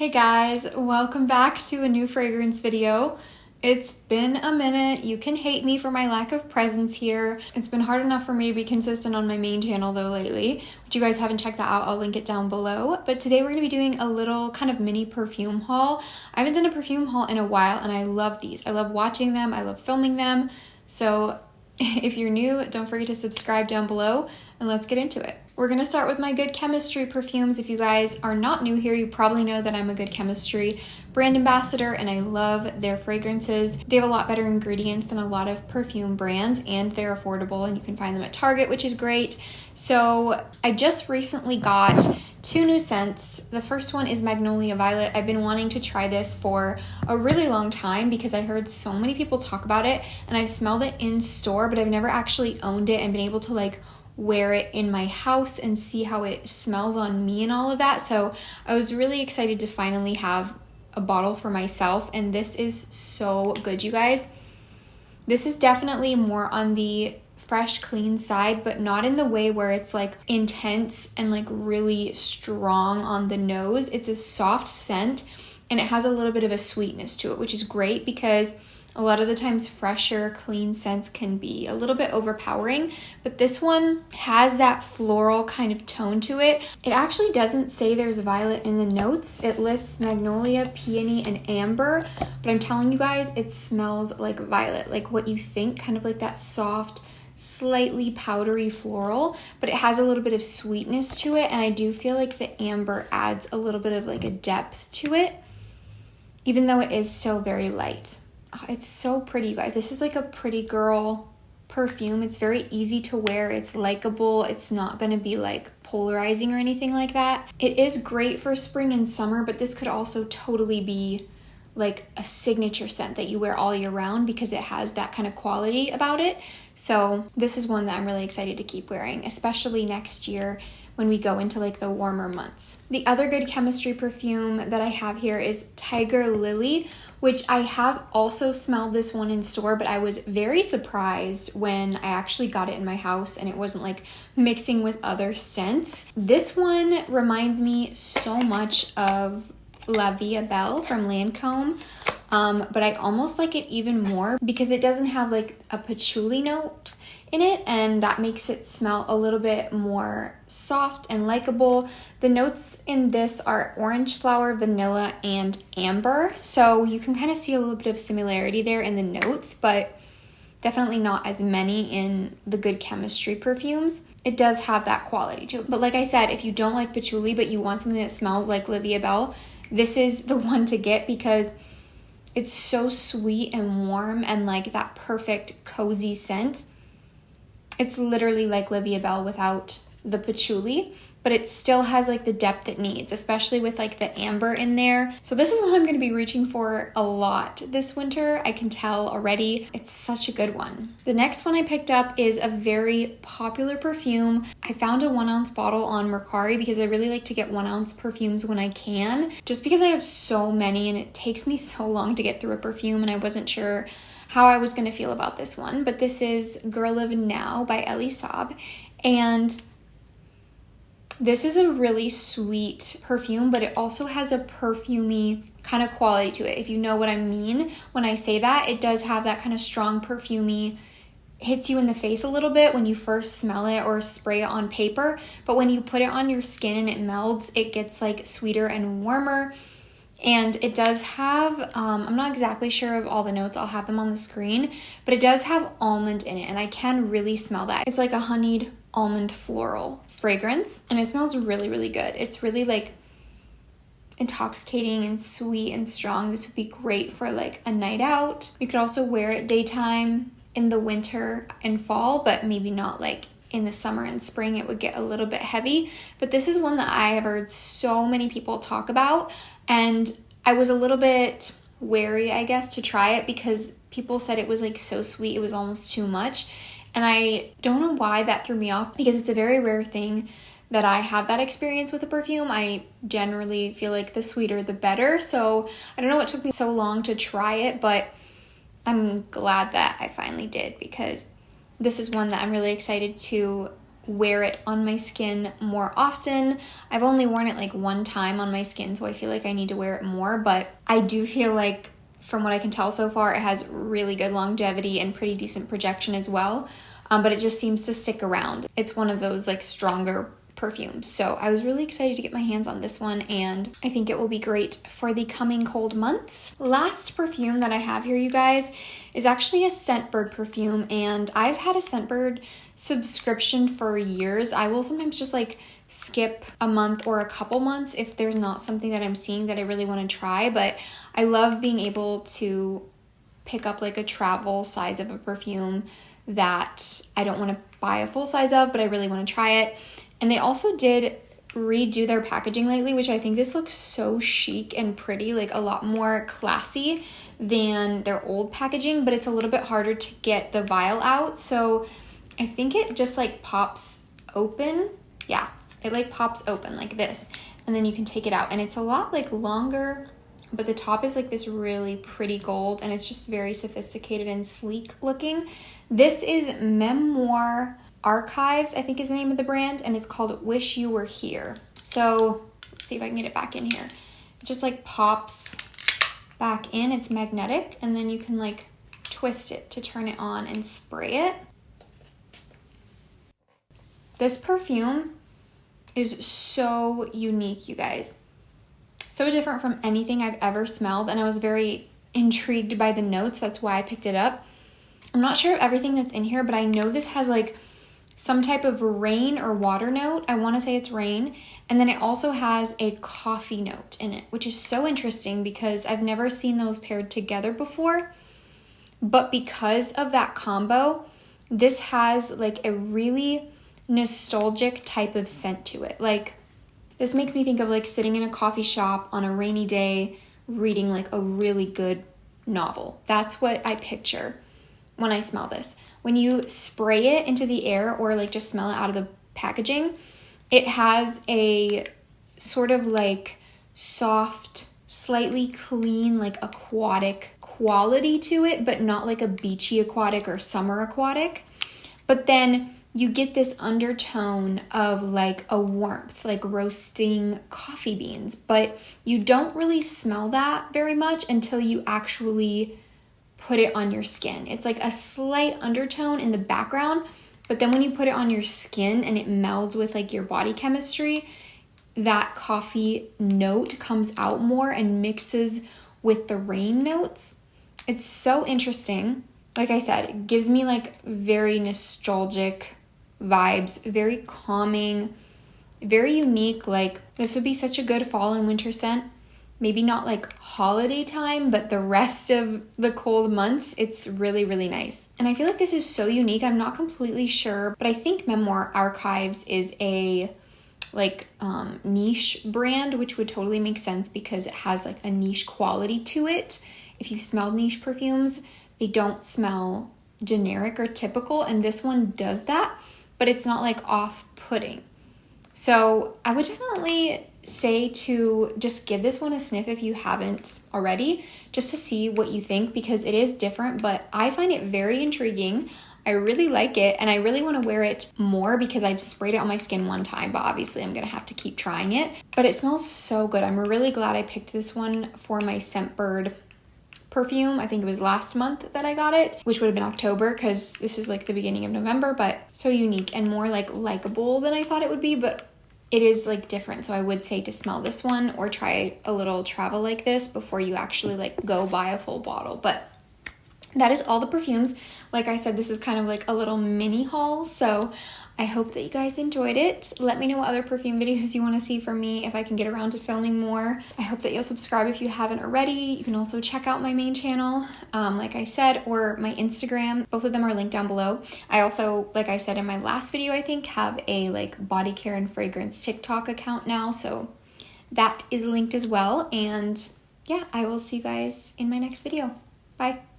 Hey guys, welcome back to a new fragrance video. It's been a minute. You can hate me for my lack of presence here. It's been hard enough for me to be consistent on my main channel though lately. If you guys haven't checked that out, I'll link it down below. But today we're going to be doing a little kind of mini perfume haul. I haven't done a perfume haul in a while and I love these. I love watching them. I love filming them. So if you're new, don't forget to subscribe down below and let's get into it. We're going to start with my Good Chemistry perfumes. If you guys are not new here, you probably know that I'm a Good Chemistry brand ambassador and I love their fragrances. They have a lot better ingredients than a lot of perfume brands and they're affordable and you can find them at Target, which is great. So I just recently got two new scents. The first one is Magnolia Violet. I've been wanting to try this for a really long time because I heard so many people talk about it and I've smelled it in store, but I've never actually owned it and been able to wear it in my house and see how it smells on me and all of that. So I was really excited to finally have a bottle for myself, and this is so good, you guys. This is definitely more on the fresh, clean side, but not in the way where it's intense and really strong on the nose. It's a soft scent and it has a little bit of a sweetness to it, which is great because a lot of the times fresher, clean scents can be a little bit overpowering, but this one has that floral kind of tone to it. It actually doesn't say there's violet in the notes. It lists magnolia, peony, and amber, but I'm telling you guys, it smells like violet, like what you think, kind of like that soft, slightly powdery floral, but it has a little bit of sweetness to it, and I do feel like the amber adds a little bit of a depth to it, even though it is still very light. Oh, it's so pretty, you guys. This is a pretty girl perfume. It's very easy to wear. It's likable. It's not going to be polarizing or anything like that. It is great for spring and summer, but this could also totally be a signature scent that you wear all year round because it has that kind of quality about it. So this is one that I'm really excited to keep wearing, especially next year when we go into the warmer months. The other Good Chemistry perfume that I have here is Tiger Lily, which I have also smelled this one in store, but I was very surprised when I actually got it in my house and it wasn't mixing with other scents. This one reminds me so much of La Vie Belle from Lancome, but I almost like it even more because it doesn't have a patchouli note in it, and that makes it smell a little bit more soft and likable. The notes in this are orange flower, vanilla, and amber, so you can kind of see a little bit of similarity there in the notes, but definitely not as many in the Good Chemistry perfumes. It does have that quality to it. But like I said, if you don't like patchouli but you want something that smells like La Vie Belle, this is the one to get because it's so sweet and warm and that perfect cozy scent. It's literally like La Vie Belle without the patchouli, but it still has the depth it needs, especially with the amber in there. So this is what I'm going to be reaching for a lot this winter. I can tell already. It's such a good one. The next one I picked up is a very popular perfume. I found a 1 ounce bottle on Mercari because I really like to get 1 ounce perfumes when I can, just because I have so many and it takes me so long to get through a perfume and I wasn't sure how I was going to feel about this one. But this is Girl Livin' Now by Elie Saab, and this is a really sweet perfume, but it also has a perfumey kind of quality to it, if you know what I mean when I say that. It does have that kind of strong perfumey, hits you in the face a little bit when you first smell it or spray it on paper, but when you put it on your skin and it melds, it gets sweeter and warmer. And it does have, I'm not exactly sure of all the notes, I'll have them on the screen, but it does have almond in it, and I can really smell that. It's like a honeyed almond floral fragrance, and it smells really, really good. It's really intoxicating and sweet and strong. This would be great for a night out. You could also wear it daytime in the winter and fall, but maybe not in the summer and spring. It would get a little bit heavy, but this is one that I have heard so many people talk about, and I was a little bit wary, I guess, to try it because people said it was so sweet, it was almost too much. And I don't know why that threw me off because it's a very rare thing that I have that experience with a perfume. I generally feel the sweeter the better. So I don't know what took me so long to try it, but I'm glad that I finally did because this is one that I'm really excited to wear it on my skin more often. I've only worn it like one time on my skin, so I feel like I need to wear it more, but I do feel like from what I can tell so far, it has really good longevity and pretty decent projection as well, but it just seems to stick around. It's one of those like stronger perfumes. So I was really excited to get my hands on this one, and I think it will be great for the coming cold months. Last perfume that I have here, you guys, is actually a Scentbird perfume, and I've had a Scentbird subscription for years. I will sometimes just like skip a month or a couple months if there's not something that I'm seeing that I really want to try, but I love being able to pick up like a travel size of a perfume that I don't want to buy a full size of, but I really want to try it. And they also did redo their packaging lately, which I think this looks so chic and pretty, like a lot more classy than their old packaging, but it's a little bit harder to get the vial out. So I think it just like pops open. Yeah, it like pops open like this, and then you can take it out, and it's a lot like longer, but the top is like this really pretty gold, and it's just very sophisticated and sleek looking. This is Memoir Archives, I think is the name of the brand, and it's called Wish You Were Here. So let's see if I can get it back in here. It just like pops back in. It's magnetic, and then you can like twist it to turn it on and spray it. This perfume is so unique, you guys. So different from anything I've ever smelled, and I was very intrigued by the notes. That's why I picked it up. I'm not sure of everything that's in here, but I know this has like some type of rain or water note. I want to say it's rain. And then it also has a coffee note in it, which is so interesting because I've never seen those paired together before. But because of that combo, this has like a really nostalgic type of scent to it. Like, this makes me think of like sitting in a coffee shop on a rainy day reading like a really good novel. That's what I picture when I smell this. When you spray it into the air or like just smell it out of the packaging, it has a sort of like soft, slightly clean, like aquatic quality to it, but not like a beachy aquatic or summer aquatic. But then you get this undertone of like a warmth, like roasting coffee beans, but you don't really smell that very much until you actually put it on your skin. It's like a slight undertone in the background, but then when you put it on your skin and it melds with like your body chemistry, that coffee note comes out more and mixes with the rain notes. It's so interesting. Like I said, it gives me like very nostalgic vibes, very calming, very unique. Like, this would be such a good fall and winter scent. Maybe not like holiday time, but the rest of the cold months, it's really, really nice. And I feel like this is so unique. I'm not completely sure, but I think Memoir Archives is a like niche brand, which would totally make sense because it has like a niche quality to it. If you've smelled niche perfumes, they don't smell generic or typical, and this one does that, but it's not like off-putting. So I would definitely say to just give this one a sniff if you haven't already, just to see what you think, because it is different, but I find it very intriguing. I really like it, and I really want to wear it more because I've sprayed it on my skin one time, but obviously I'm going to have to keep trying it. But it smells so good. I'm really glad I picked this one for my Scentbird perfume. I think it was last month that I got it, which would have been October because this is like the beginning of November, but so unique and more like likable than I thought it would be, but it is like different. So I would say to smell this one or try a little travel like this before you actually like go buy a full bottle. But that is all the perfumes. Like I said, this is kind of like a little mini haul. So I hope that you guys enjoyed it. Let me know what other perfume videos you want to see from me if I can get around to filming more. I hope that you'll subscribe if you haven't already. You can also check out my main channel, like I said, or my Instagram. Both of them are linked down below. I also, like I said in my last video, I think, have a like body care and fragrance TikTok account now. So that is linked as well. And yeah, I will see you guys in my next video. Bye.